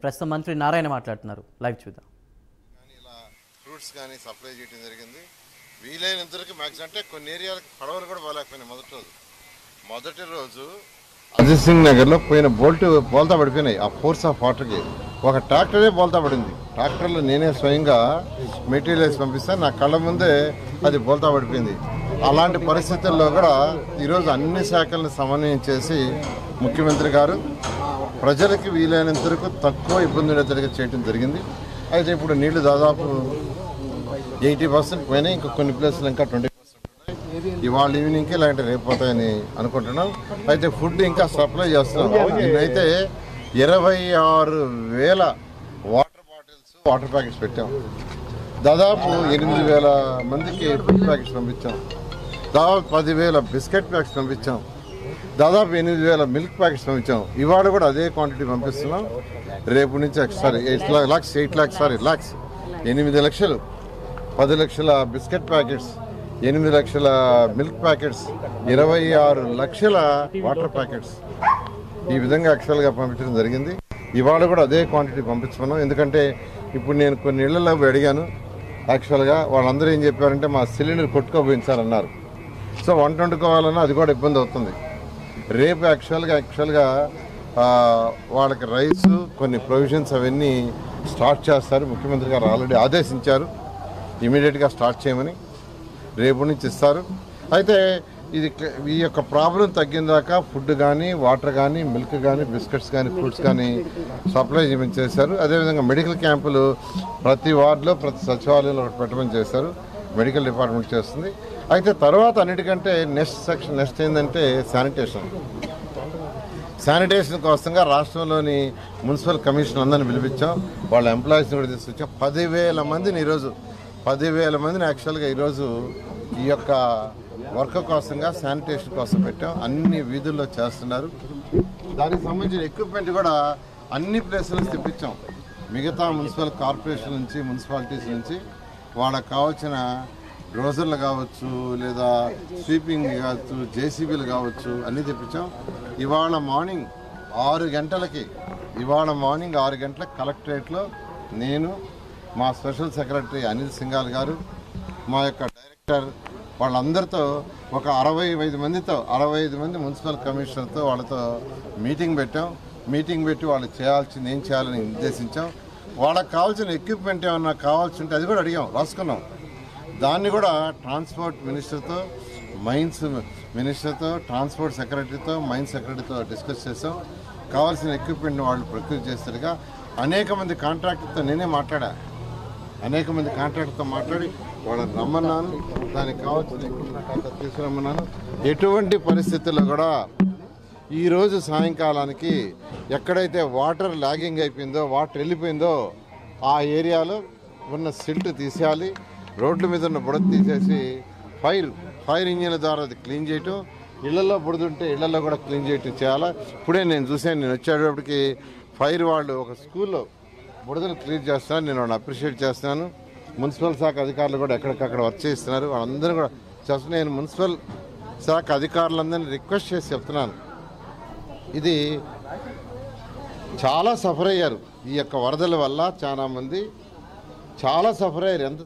ప్రస్తుతం మంత్రి నారాయణ మాట్లాడుతున్నారు, లైవ్ చూద్దాం. ఇలా ఫ్రూట్స్ కానీ సప్లై చేయడం జరిగింది. వీలైనంతవరకు మ్యాక్సిమం అంటే కొన్ని ఏరియాలకు పడవలు కూడా పోలేకపోయినాయి. మొదటి రోజు అజిత్ సింగ్ నగర్లో పోయిన బోల్తా పడిపోయినాయి. ఆ ఫోర్స్ ఆఫ్ వాటర్కి ఒక ట్రాక్టరే బోల్తా పడింది. ట్రాక్టర్లో నేనే స్వయంగా మెటీరియల్స్ పంపిస్తాను, నా కళ్ళ ముందే అది బోల్తా పడిపోయింది. అలాంటి పరిస్థితుల్లో కూడా ఈరోజు అన్ని శాఖలను సమన్వయం చేసి ముఖ్యమంత్రి గారు ప్రజలకి వీలైనంత వరకు తక్కువ ఇబ్బంది ఉండేట్టుగా చేయడం జరిగింది. అయితే ఇప్పుడు నీళ్లు దాదాపు 80% పోయినాయి. ఇంకా కొన్ని ప్లేసులు ఇంకా 20% ఉన్నాయి. ఇవాళ ఈవినింగ్కి ఇలాంటి రేపు పోతాయని అనుకుంటున్నాం. అయితే ఫుడ్ ఇంకా సప్లై చేస్తున్నాం. నేనైతే 26,000 వాటర్ ప్యాకెట్స్ పెట్టాం. దాదాపు 8,000 మందికి ఫుడ్ ప్యాకెట్స్ పంపించాం. దాదాపు 10,000 బిస్కెట్ ప్యాకెట్స్ పంపించాం. దాదాపు 8,000 మిల్క్ ప్యాకెట్స్ పంపించాం. ఇవాళ కూడా అదే క్వాంటిటీ పంపిస్తున్నాం. రేపు నుంచి 8 లక్షలు 10 లక్షల బిస్కెట్ ప్యాకెట్స్, 8 లక్షల మిల్క్ ప్యాకెట్స్, 26 లక్షల వాటర్ ప్యాకెట్స్ ఈ విధంగా యాక్చువల్గా పంపించడం జరిగింది. ఇవాళ కూడా అదే క్వాంటిటీ పంపించుకున్నాం. ఎందుకంటే ఇప్పుడు నేను కొన్ని ఇళ్లలో అడిగాను. యాక్చువల్గా వాళ్ళందరూ ఏం చెప్పారంటే మా సిలిండర్ కొట్టుకోబోయించారన్నారు. సో వంట వండుకోవాలన్నా అది కూడా ఇబ్బంది అవుతుంది. రేపు యాక్చువల్గా వాళ్ళకి రైస్ కొన్ని ప్రొవిజన్స్ అవన్నీ స్టార్ట్ చేస్తారు. ముఖ్యమంత్రి గారు ఆల్రెడీ ఆదేశించారు ఇమీడియట్గా స్టార్ట్ చేయమని. రేపు నుంచి ఇస్తారు. అయితే ఈ యొక్క ప్రాబ్లం తగ్గిందాకా ఫుడ్ కానీ, వాటర్ కానీ, మిల్క్ కానీ, బిస్కెట్స్ కానీ, ఫ్రూట్స్ కానీ సప్లై చేయమని చేశారు. అదేవిధంగా మెడికల్ క్యాంపులు ప్రతి వార్డులో, ప్రతి సచివాలయంలో పెట్టమని చేశారు. మెడికల్ డిపార్ట్మెంట్ చేస్తుంది. అయితే తర్వాత అన్నిటికంటే నెక్స్ట్ ఏంటంటే శానిటేషన్ కోసంగా రాష్ట్రంలోని మున్సిపల్ కమిషన్ అందరిని పిలిపించాం. వాళ్ళ ఎంప్లాయీస్ని కూడా తీసుకొచ్చాం. 10,000 మందిని ఈరోజు 10,000 మందిని యాక్చువల్గా ఈరోజు ఈ యొక్క వర్క్ కోసంగా శానిటేషన్ కోసం పెట్టాం. అన్ని వీధుల్లో చేస్తున్నారు. దానికి సంబంధించిన ఎక్విప్మెంట్ కూడా అన్ని ప్లేసుల్లో తెప్పించాం. మిగతా మున్సిపల్ కార్పొరేషన్ నుంచి, మున్సిపాలిటీస్ నుంచి వాళ్ళకి కావాల్సిన డ్రోజర్లు కావచ్చు, లేదా స్వీపింగ్ కావచ్చు, జేసీబీలు కావచ్చు, అన్నీ తెప్పించాం. ఇవాళ మార్నింగ్ 6 గంటలకు కలెక్టరేట్లో నేను, మా స్పెషల్ సెక్రటరీ అనిల్ సింఘాల్ గారు, మా యొక్క డైరెక్టర్ వాళ్ళందరితో ఒక 65 మంది మున్సిపల్ కమిషనర్తో వాళ్ళతో మీటింగ్ పెట్టాం. మీటింగ్ పెట్టి వాళ్ళు చేయాల్సింది ఏం చేయాలని నిర్దేశించాం. వాళ్ళకి కావాల్సిన ఎక్విప్మెంట్ ఏమన్నా కావాల్సి ఉంటే అది కూడా అడిగాం, రాసుకున్నాం. దాన్ని కూడా ట్రాన్స్పోర్ట్ మినిస్టర్తో, మైన్స్ మినిస్టర్తో, ట్రాన్స్పోర్ట్ సెక్రటరీతో, మైన్స్ సెక్రటరీతో డిస్కస్ చేసాం. కావాల్సిన ఎక్విప్మెంట్ని వాళ్ళు ప్రొక్యూర్ చేస్తారుగా. అనేక మంది కాంట్రాక్టర్తో నేనే మాట్లాడి వాళ్ళని రమ్మన్నాను. దానికి కావాల్సిన ఎక్విప్మెంట్ తీసుకురమ్మన్నాను. ఎటువంటి పరిస్థితుల్లో కూడా ఈరోజు సాయంకాలానికి ఎక్కడైతే వాటర్ లాగింగ్ అయిపోయిందో, వాటర్ వెళ్ళిపోయిందో ఆ ఏరియాలో ఉన్న సిల్ట్ తీసేయాలి. రోడ్ల మీద ఉన్న బుడద తీసేసి ఫైర్ ఇంజిన్ల ద్వారా అది క్లీన్ చేయటం, ఇళ్లలో బుడదుంటే ఇళ్లలో కూడా క్లీన్ చేయటం చేయాలి. ఇప్పుడే నేను చూశాను, నేను వచ్చేటప్పటికి ఫైర్ వాళ్ళు ఒక స్కూల్లో బుడదలు క్లీన్ చేస్తున్నారు. నేను వాళ్ళని అప్రిషియేట్ చేస్తున్నాను. మున్సిపల్ శాఖ అధికారులు కూడా ఎక్కడికక్కడ వర్క్ చేస్తున్నారు. వాళ్ళందరూ కూడా చేస్తున్నారు. నేను మున్సిపల్ శాఖ అధికారులందరినీ రిక్వెస్ట్ చేసి చెప్తున్నాను, ఇది చాలా సఫర్ అయ్యారు. ఈ యొక్క వరదల వల్ల చాలామంది చాలా సఫర్ అయ్యారు. ఎంత